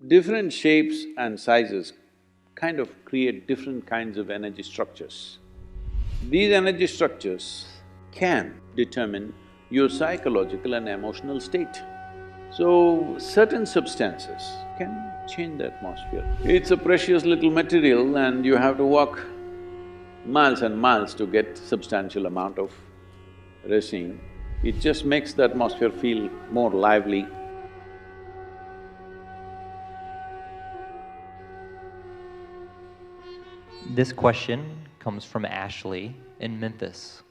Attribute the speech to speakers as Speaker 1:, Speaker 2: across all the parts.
Speaker 1: Different shapes and sizes kind of create different kinds of energy structures. These energy structures can determine your psychological and emotional state. So, certain substances can change the atmosphere. It's a precious little material and you have to walk miles and miles to get substantial amount of resin. It just makes the atmosphere feel more lively.
Speaker 2: This question comes from Ashley in Memphis.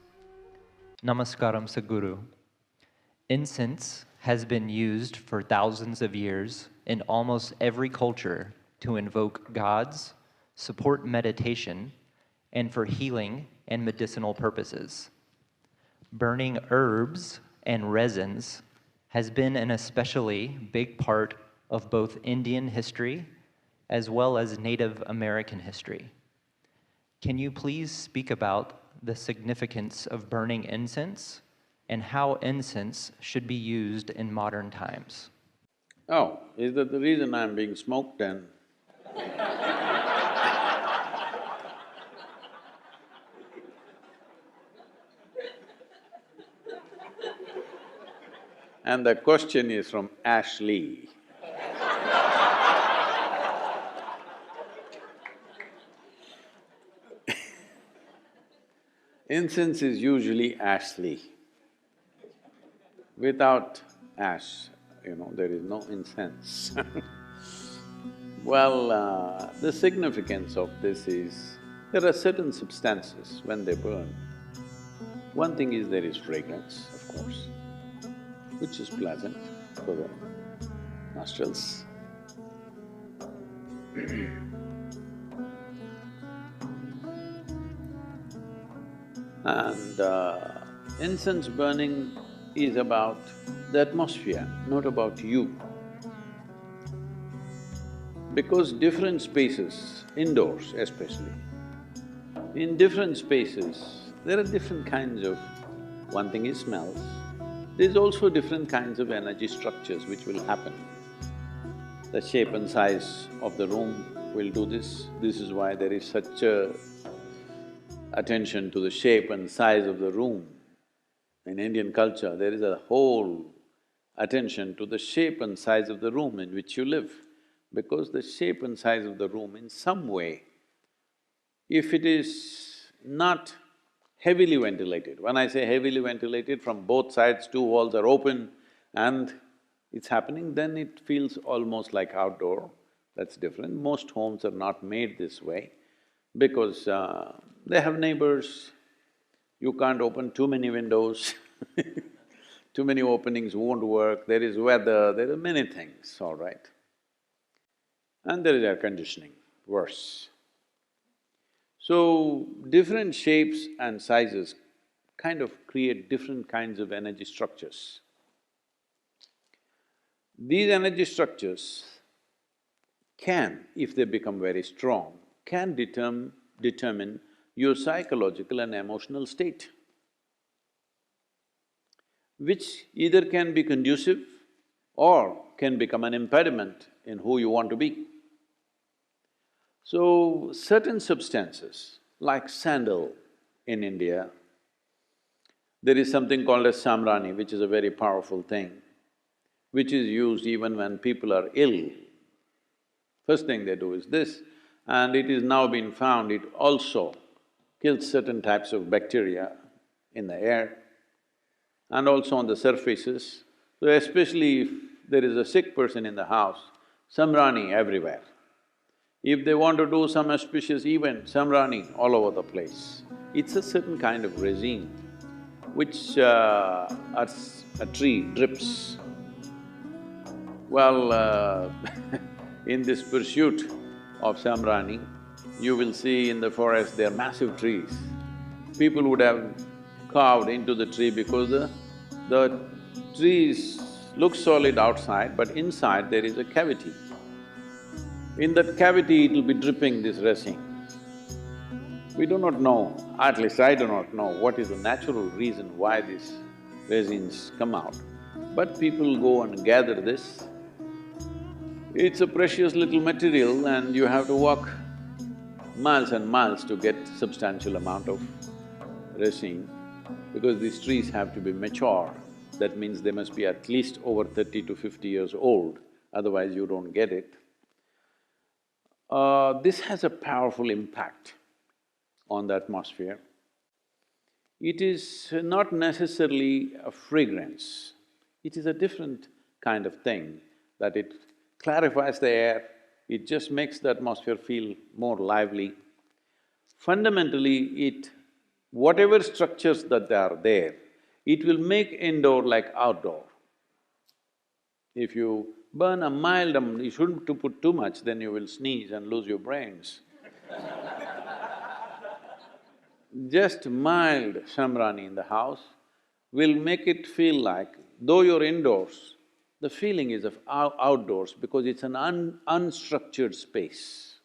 Speaker 2: Namaskaram Sadhguru. Incense has been used for thousands of years in almost every culture to invoke gods, support meditation, and for healing and medicinal purposes. Burning herbs and resins has been an especially big part of both Indian history as well as Native American history. Can you please speak about the significance of burning incense and how incense should be used in modern times?
Speaker 1: Oh, is that the reason I'm being smoked and and the question is from Ashley. Incense is usually Ashley. Without ash, there is no incense. Well, the significance of this is, there are certain substances when they burn. One thing is there is fragrance, of course, which is pleasant for the nostrils. And incense burning is about the atmosphere, not about you. Because different spaces, indoors especially, in different spaces, there are different kinds of… one thing is smells, there's also different kinds of energy structures which will happen. The shape and size of the room will do this. This is why there is such a attention to the shape and size of the room. In Indian culture, there is a whole attention to the shape and size of the room in which you live, because the shape and size of the room in some way, if it is not heavily ventilated, when I say heavily ventilated, from both sides, two walls are open and it's happening, then it feels almost like outdoor. That's different. Most homes are not made this way because they have neighbors, you can't open too many windows too many openings won't work, there is weather, there are many things, all right. And there is air conditioning, worse. So, different shapes and sizes kind of create different kinds of energy structures. These energy structures can, if they become very strong, can determine your psychological and emotional state, which either can be conducive or can become an impediment in who you want to be. So, certain substances, like sandal in India, there is something called as samrani, which is a very powerful thing, which is used even when people are ill. First thing they do is this, and it is now been found it also kills certain types of bacteria in the air and also on the surfaces. So especially if there is a sick person in the house, samrani everywhere. If they want to do some auspicious event, samrani all over the place. It's a certain kind of resin which a tree drips. Well, in this pursuit of samrani, you will see in the forest there are massive trees. People would have carved into the tree because the trees look solid outside, but inside there is a cavity. In that cavity, it will be dripping this resin. We do not know, at least I do not know, what is the natural reason why these resins come out. But people go and gather this. It's a precious little material and you have to walk miles and miles to get substantial amount of resin, because these trees have to be mature. That means they must be at least over 30 to 50 years old, otherwise you don't get it. This has a powerful impact on the atmosphere. It is not necessarily a fragrance, it is a different kind of thing, that it clarifies the air, it just makes the atmosphere feel more lively. Fundamentally, whatever structures that are there, it will make indoor like outdoor. If you burn a mild, you shouldn't to put too much, then you will sneeze and lose your brains. Just mild shamrani in the house will make it feel like, though you're indoors, the feeling is of outdoors because it's an unstructured space.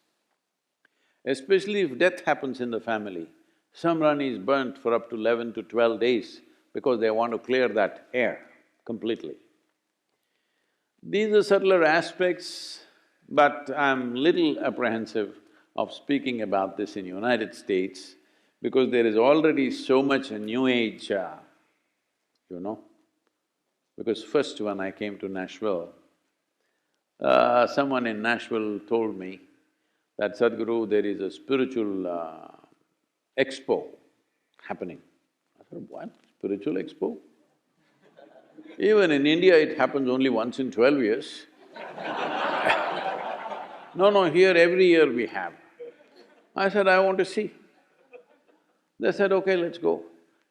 Speaker 1: Especially if death happens in the family, shamrani is burnt for up to 11 to 12 days because they want to clear that air completely. These are subtler aspects, but I'm little apprehensive of speaking about this in United States because there is already so much a new age, you know. Because first when I came to Nashville, someone in Nashville told me that, Sadhguru, there is a spiritual expo happening. I said, what? Spiritual expo? Even in India, it happens only once in 12 years. No, here every year we have. I said, I want to see. They said, okay, let's go.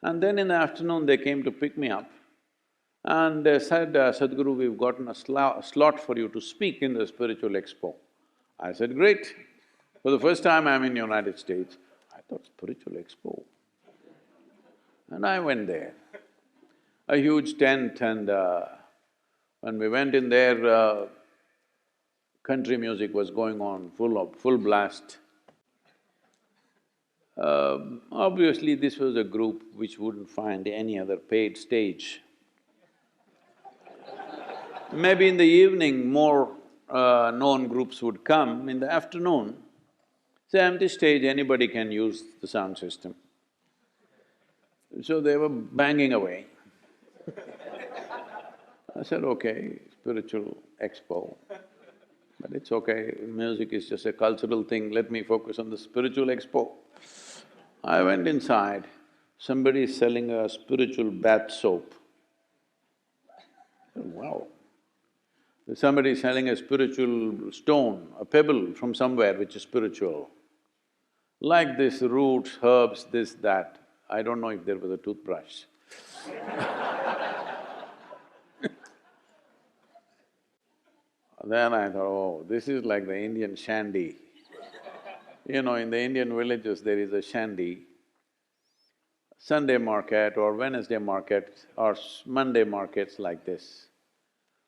Speaker 1: And then in the afternoon, they came to pick me up and they said, Sadhguru, we've gotten a slot for you to speak in the spiritual expo. I said, great. For the first time I'm in United States. I thought, spiritual expo? And I went there. A huge tent, and when we went in there, country music was going on, full blast. Obviously, this was a group which wouldn't find any other paid stage. Maybe in the evening, more known groups would come. In the afternoon, it's an empty stage, anybody can use the sound system. So they were banging away. I said, okay, spiritual expo, but it's okay, music is just a cultural thing, let me focus on the spiritual expo. I went inside, somebody is selling a spiritual bath soap. Wow. Somebody is selling a spiritual stone, a pebble from somewhere which is spiritual. Like this, roots, herbs, this, that. I don't know if there was a toothbrush. Then I thought, oh, this is like the Indian shandy. You know, in the Indian villages there is a shandy, Sunday market or Wednesday market or Monday markets like this.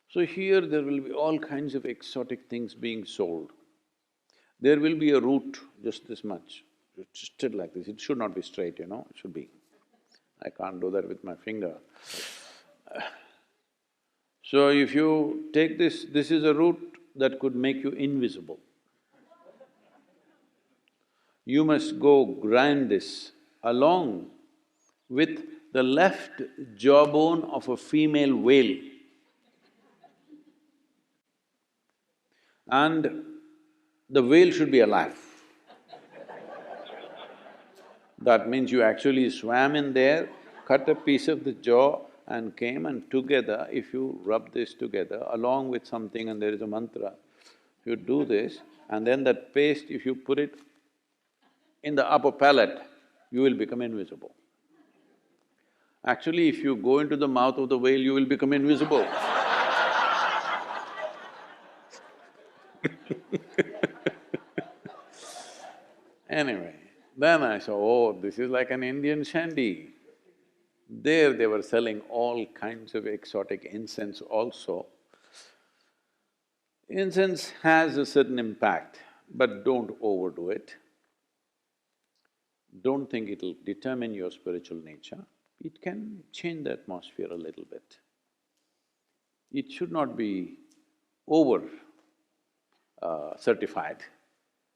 Speaker 1: So here there will be all kinds of exotic things being sold. There will be a root just this much, twisted like this, it should not be straight, you know, it should be… I can't do that with my finger. So if you take this is a root that could make you invisible. You must go grind this along with the left jawbone of a female whale. And the whale should be alive. That means you actually swam in there, cut a piece of the jaw and came, and together, if you rub this together along with something and there is a mantra, you do this, and then that paste, if you put it in the upper palate, you will become invisible. Actually, if you go into the mouth of the whale, you will become invisible. Anyway, then I saw, oh, this is like an Indian shandy. There they were selling all kinds of exotic incense also. Incense has a certain impact, but don't overdo it. Don't think it'll determine your spiritual nature. It can change the atmosphere a little bit. It should not be over certified,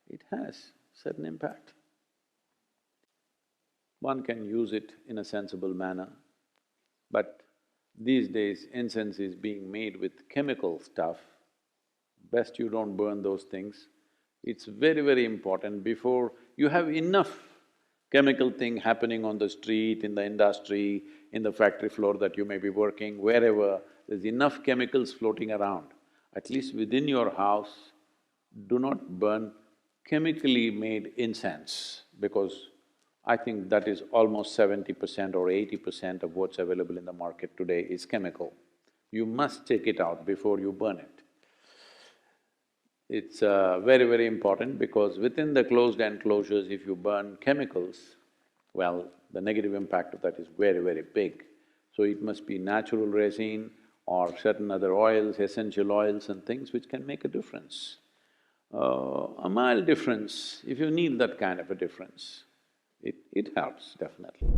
Speaker 1: it has certain impact. One can use it in a sensible manner, but these days incense is being made with chemical stuff. Best you don't burn those things. It's very, very important before… You have enough chemical thing happening on the street, in the industry, in the factory floor that you may be working, wherever, there's enough chemicals floating around. At least within your house, do not burn chemically made incense, because I think that is almost 70% or 80% of what's available in the market today is chemical. You must take it out before you burn it. It's very, very important because within the closed enclosures, if you burn chemicals, well, the negative impact of that is very, very big. So it must be natural resin or certain other oils, essential oils and things which can make a difference. A mild difference, if you need that kind of a difference, it helps definitely.